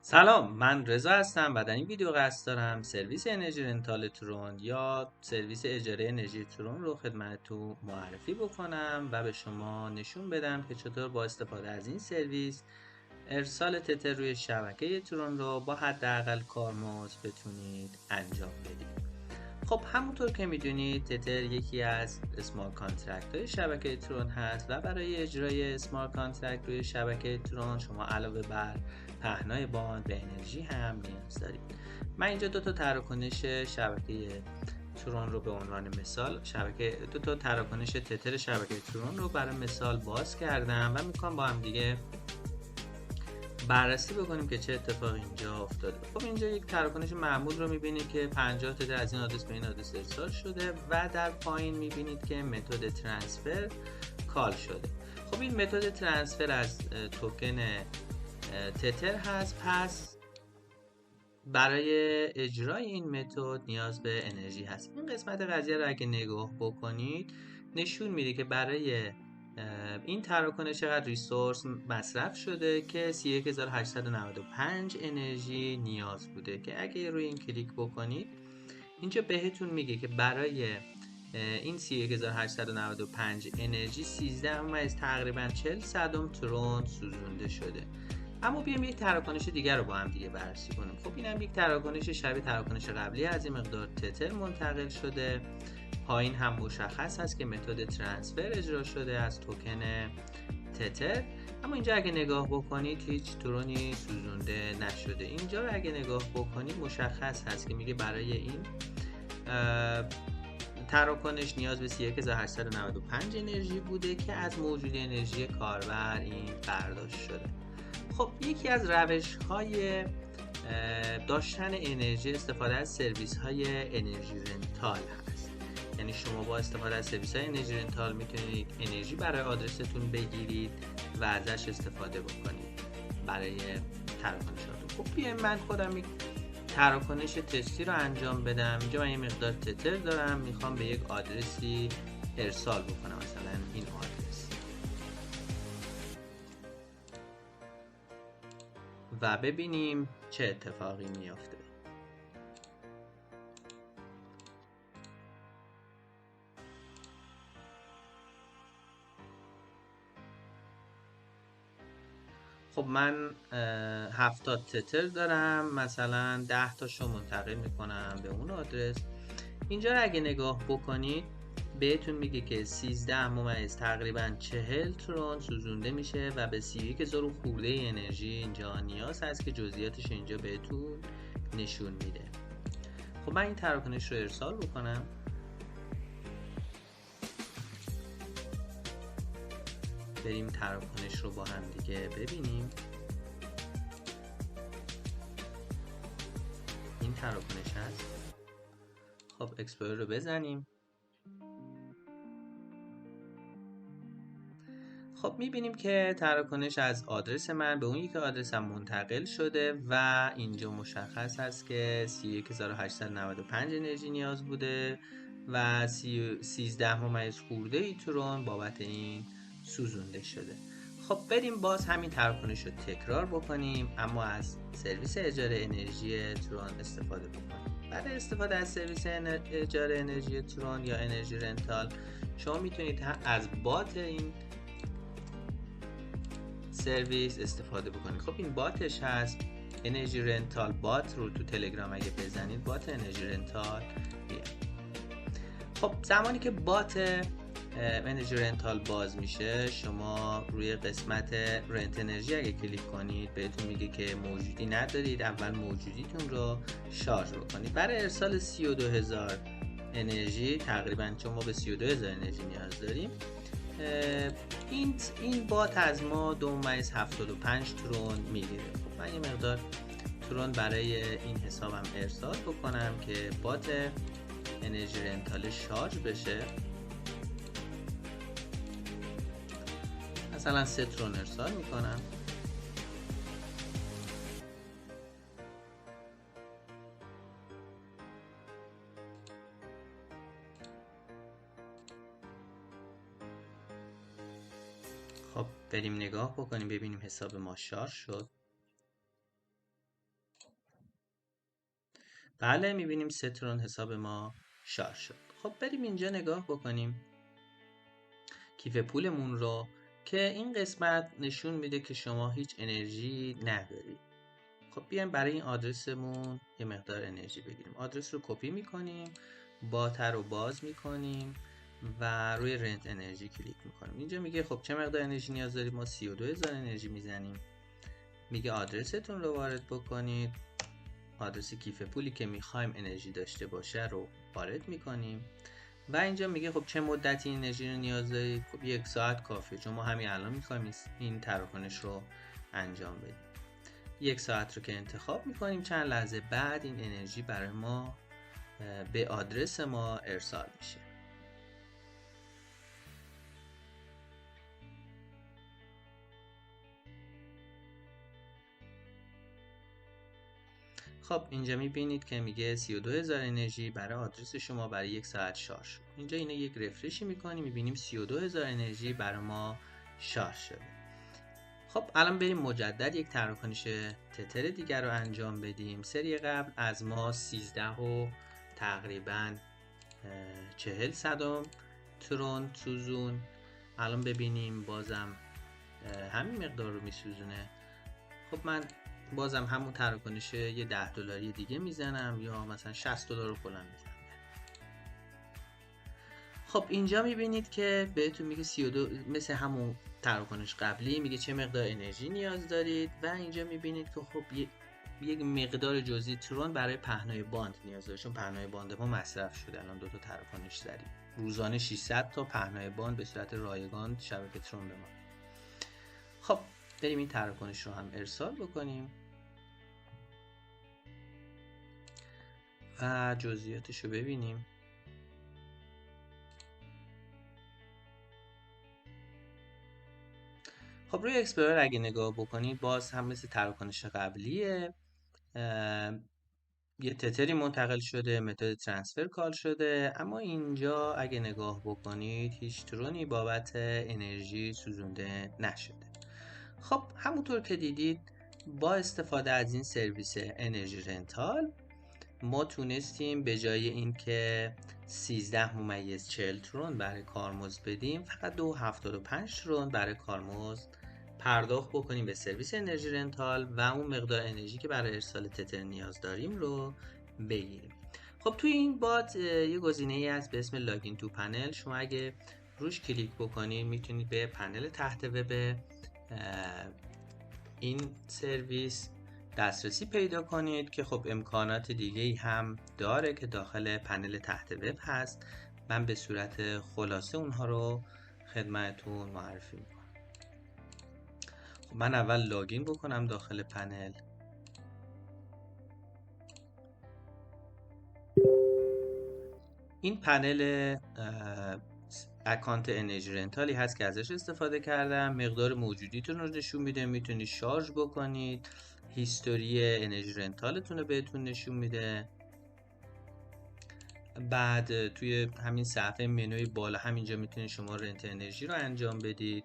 سلام، من رضا هستم و در این ویدیو قصد دارم سرویس انرژی رنتال ترون یا سرویس اجاره انرژی ترون رو خدمتتون معرفی بکنم و به شما نشون بدم که چطور با استفاده از این سرویس ارسال تتر روی شبکه ترون رو با حداقل کارمزد بتونید انجام بدید. خب همونطور که میدونید تتر یکی از اسمارت کانترکت های شبکه ترون هست و برای اجرای اسمارت کانترکت روی شبکه ترون شما علاوه بر پهنای باند به انرژی هم نیاز دارید. من اینجا دو تا تراکنش شبکه ترون رو به عنوان مثال دو تا تراکنش تتر شبکه ترون رو برای مثال باز کردم و میخوام با هم دیگه بررسی بکنیم که چه اتفاقی اینجا افتاده. خب اینجا یک تراکنش معمول رو میبینید که 50 تتر از این آدرس به این آدرس ارسال شده و در پایین میبینید که متد ترانسفر کال شده. خب این متد ترانسفر از توکن تتر هست، پس برای اجرای این متد نیاز به انرژی هست. این قسمت قضیه رو اگه نگاه بکنید نشون میده که برای این تراکنش چقدر ریسورس مصرف شده که 31895 انرژی نیاز بوده که اگه روی این کلیک بکنید اینجا بهتون میگه که برای این 31895 انرژی 13 از تقریبا 40 صدم ترون سوزونده شده. اما بیایم یک تراکنش دیگر رو با هم دیگه بررسی کنیم. خب اینم یک تراکنش شبیه تراکنش قبلی از این مقدار تتر منتقل شده. پایین هم مشخص هست که متد ترانسفر اجرا شده از توکن تتر، اما اینجا اگه نگاه بکنید هیچ ترونی سوزونده نشده. اینجا رو اگه نگاه بکنید مشخص هست که میگه برای این تراکنش نیاز به 31895 انرژی بوده که از موجودی انرژی کاربر این برداشت شده. خب یکی از روش های داشتن انرژی استفاده از سرویس های انرژی رنتال هست. یعنی شما با استفاده از سرویس های انرژی رنتال میتونید انرژی برای آدرستون بگیرید و ازش استفاده بکنید برای تراکنشاتون. خب بیایم من خودم یک تراکنش تستی رو انجام بدم. اینجا من یه مقدار تتر دارم، میخوام به یک آدرسی ارسال بکنم، مثلا این آدرس، و ببینیم چه اتفاقی میافته. خب من 70 تتر دارم، مثلا 10 تاشو منتقل میکنم به اون آدرس. اینجا رو اگه نگاه بکنید بهتون میگه که 13 ممیز تقریبا 40 ترون سوزونده میشه و به 31,000 خورده انرژی اینجا نیاز هست که جزئیاتش اینجا بهتون نشون میده. خب من این تراکنش رو ارسال بکنم. بریم تراکنش رو با هم دیگه ببینیم. این تراکنش هست. خب اکسپلور رو بزنیم. خب میبینیم که تراکنش از آدرس من به اون یک آدرسم منتقل شده و اینجا مشخص هست که 31895 انرژی نیاز بوده و 13 ممیز خورده ای ترون بابت این سوزونده شده. خب بریم باز همین تراکنش رو تکرار بکنیم، اما از سرویس اجاره انرژی ترون استفاده بکنیم. برای استفاده از سرویس اجاره انرژی ترون یا انرژی رنتال شما میتونید از بات این سرویس استفاده بکنید. خب این باتش هست، انرژی رنتال بات رو تو تلگرام اگه بزنید بات انرژی رنتال میاد. خب زمانی که بات انرژی رنتال باز میشه شما روی قسمت رنت انرژی اگه کلیک کنید بهتون میگه که موجودی ندارید، اول موجودیتون رو شارژ بکنید. برای ارسال 32,000 انرژی تقریبا، چون ما به 32,000 انرژی نیاز داریم، این بات از ما 2.75 ترون میگیره. خب من یه مقدار ترون برای این حسابم ارسال بکنم که بات انرژی رنتال شارژ بشه. مثلا 3 ترون ارسال میکنم. خب بریم نگاه بکنیم ببینیم حساب ما شارژ شد. بله میبینیم 3 ترون حساب ما شارژ شد. خب بریم اینجا نگاه بکنیم کیف پولمون رو که این قسمت نشون میده که شما هیچ انرژی ندارید. خب بیایم برای این آدرسمون یه مقدار انرژی بگیریم. آدرس رو کپی میکنیم، باتر رو باز میکنیم و روی رنت انرژی کلیک میکنیم. اینجا میگه خب چه مقدار انرژی نیاز دارید؟ ما 32000 انرژی میزنیم. میگه آدرستون رو وارد بکنید، آدرس کیف پولی که میخوایم انرژی داشته باشه رو وارد میکنیم و اینجا میگه خب چه مدتی انرژی رو نیاز دارید؟ خب 1 ساعت کافیه، چون ما همین الان میخوایم این تراکنش رو انجام بدیم. 1 ساعت رو که انتخاب میکنیم، چند لحظه بعد این انرژی برای ما به آدرس ما ارسال میشه. خب اینجا میبینید که میگه 32000 انرژی برای آدرس شما برای 1 ساعت شارژ شد. اینجا اینو یک رفرشی میکنیم، میبینیم 32000 انرژی برای ما شارژ شده. خب الان بریم مجدد یک تراکنش تتر دیگر رو انجام بدیم. سری قبل از ما 13 و تقریبا 40 صدم ترون سوزون. الان ببینیم بازم همین مقدار رو میسوزونه. خب من بازم همون تراکنش یه 10 دلاری دیگه میزنم یا مثلا 60 دلار رو کلا میزنم. خب اینجا میبینید که بهتون میگه 32 مثل همون تراکنش قبلی میگه چه مقدار انرژی نیاز دارید و اینجا میبینید که خب یک مقدار جزئی ترون برای پهنای باند نیاز داره، چون پهنای باند ما مصرف شده. الان 2 تا تراکنش زدیم، روزانه 600 تا پهنای باند به صورت رایگان شبکه ترون به ما. خب بریم این تراکنش رو هم ارسال بکنیم و جزئیاتش رو ببینیم. خب روی اکسپلورر اگه نگاه بکنید باز هم مثل تراکنش قبلیه، یه تتری منتقل شده، متد ترانسفر کال شده، اما اینجا اگه نگاه بکنید هیچ ترونی بابت انرژی سوزونده نشده. خب همونطور که دیدید با استفاده از این سرویس انرژی رنتال ما تونستیم به جای اینکه 13.40 ترون برای کارمزد بدیم فقط 2.75 ترون برای کارمزد پرداخت بکنیم به سرویس انرژی رنتال و اون مقدار انرژی که برای ارسال تتر نیاز داریم رو بگیریم. خب توی این بات یه گزینه‌ای هست به اسم لاگین تو پنل. شما اگه روش کلیک بکنید میتونید به پنل تحت وب این سرویس دسترسی پیدا کنید که خب امکانات دیگه‌ای هم داره که داخل پنل تحت وب هست. من به صورت خلاصه اونها رو خدمتتون معرفی میکنم. خب من اول لاگین بکنم داخل پنل. این پنل اکانت انرژی رنتالی هست که ازش استفاده کردم. مقدار موجودیتون رو نشون میده، میتونید شارژ بکنید، هیستوری انرژی رنتالتون رو بهتون نشون میده. بعد توی همین صفحه منوی بالا همینجا میتونید شما رنت انرژی رو انجام بدید.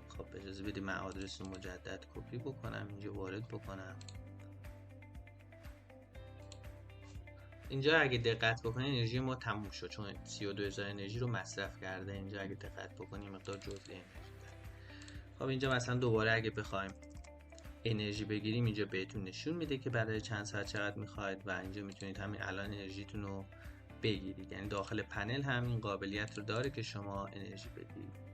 خب اجازه بدید من آدرس رو مجدد کپی بکنم، اینجا وارد بکنم. اینجا اگه دقت بکنید انرژی ما تموم شد، چون 32000 انرژی رو مصرف کرده. اینجا اگه دقت بکنید مقدار جزئی انرژی داره. خب اینجا مثلا دوباره اگه بخوایم انرژی بگیریم اینجا بهتون نشون میده که برای چند ساعت چقدر میخواید و اینجا میتونید همین الان انرژیتون رو بگیرید. یعنی داخل پنل هم این قابلیت رو داره که شما انرژی بگیرید.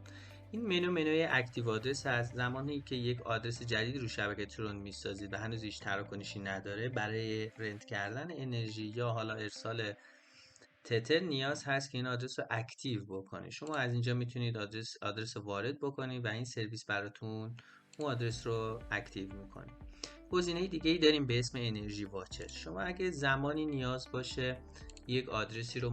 این منوی اکتیو آدرس از زمانی که یک آدرس جدید رو شبکه ترون میسازید و هنوز هیچ تراکنشی نداره، برای رنت کردن انرژی یا حالا ارسال تتر نیاز هست که این آدرس رو اکتیو بکنید. شما از اینجا میتونید آدرس رو وارد بکنید و این سرویس براتون اون آدرس رو اکتیو میکنه. گزینه دیگه ای داریم به اسم انرژی واچر. شما اگه زمانی نیاز باشه یک آدرسی رو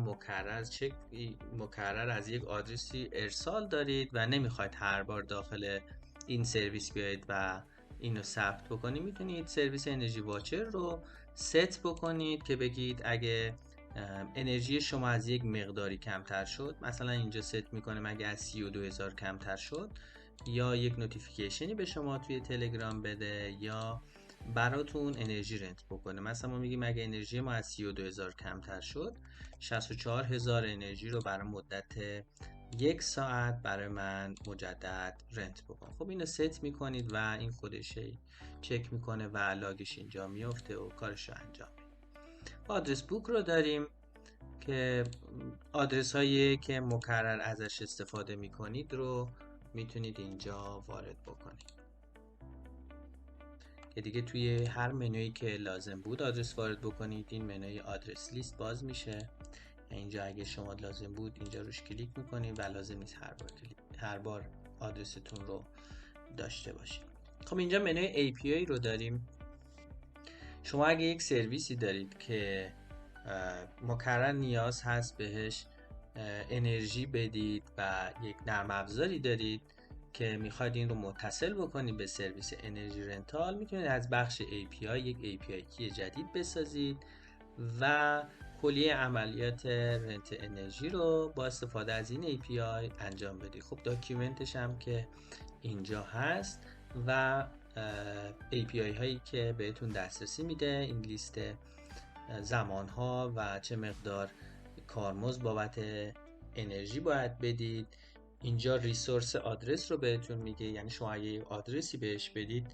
مکرر از یک آدرسی ارسال دارید و نمیخواید هر بار داخل این سرویس بیاید و اینو ثبت بکنید، میتونید سرویس انرژی واچر رو ست بکنید که بگید اگه انرژی شما از یک مقداری کمتر شد، مثلا اینجا ست میکنه اگه از 32000 کمتر شد یا یک نوتیفیکیشنی به شما توی تلگرام بده یا براتون انرژی رنت بکنه. مثلا ما میگیم اگه انرژی ما از 32,000 کمتر شد، 64,000 انرژی رو برای مدت 1 ساعت برای من مجدد رنت بکن. خب اینو ست میکنید و این خودش چک میکنه و لاگش اینجا میفته و کارش رو انجام میده. آدرس بوک رو داریم که آدرس هایی که مکرر ازش استفاده میکنید رو میتونید اینجا وارد بکنید که دیگه توی هر منویی که لازم بود آدرس وارد بکنید این منوی آدرس لیست باز میشه. اینجا اگه شما لازم بود اینجا روش کلیک میکنید و لازم نیست هر بار آدرستون رو داشته باشید. خب اینجا منوی API رو داریم. شما اگه یک سرویسی دارید که مکرر نیاز هست بهش انرژی بدید و یک نرم افزاری دارید که میخواید این رو متصل بکنید به سرویس انرژی رنتال، میتونید از بخش API یک API کی جدید بسازید و کلیه عملیات رنت انرژی رو با استفاده از این API انجام بدید. خب داکیومنتش هم که اینجا هست و API هایی که بهتون دسترسی میده، این لیست زمان ها و چه مقدار کارمزد بابت انرژی باید بدید. اینجا ریسورس آدرس رو بهتون میگه، یعنی شما اگه آدرسی بهش بدید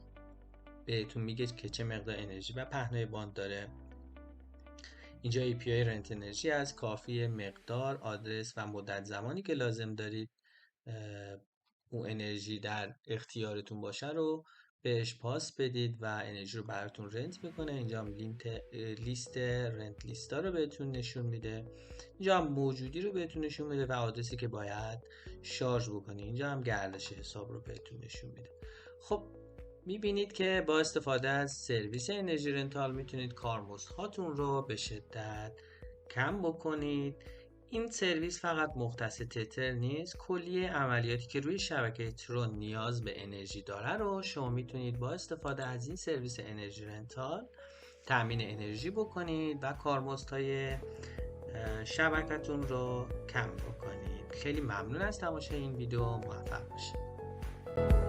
بهتون میگه که چه مقدار انرژی و پهنای باند داره. اینجا API رنت انرژی از کافی مقدار آدرس و مدت زمانی که لازم دارید اون انرژی در اختیارتون باشه رو بهش پاس بدید و انرژی رو براتون رنت میکنه. اینجا هم لیست رنت لیستا رو بهتون نشون میده. اینجا هم موجودی رو بهتون نشون میده و آدرسی که باید شارژ بکنید. اینجا هم گردش حساب رو بهتون نشون میده. خب میبینید که با استفاده از سرویس انرژی رنتال میتونید کارمزدهاتون رو به شدت کم بکنید. این سرویس فقط مختص تتر نیست، کلیه عملیاتی که روی شبکه ترون نیاز به انرژی داره رو شما میتونید با استفاده از این سرویس انرژی رنتال تامین انرژی بکنید و کارمزدهای شبکتون رو کم بکنید. خیلی ممنون از تماشای این ویدیو، موفق باشید.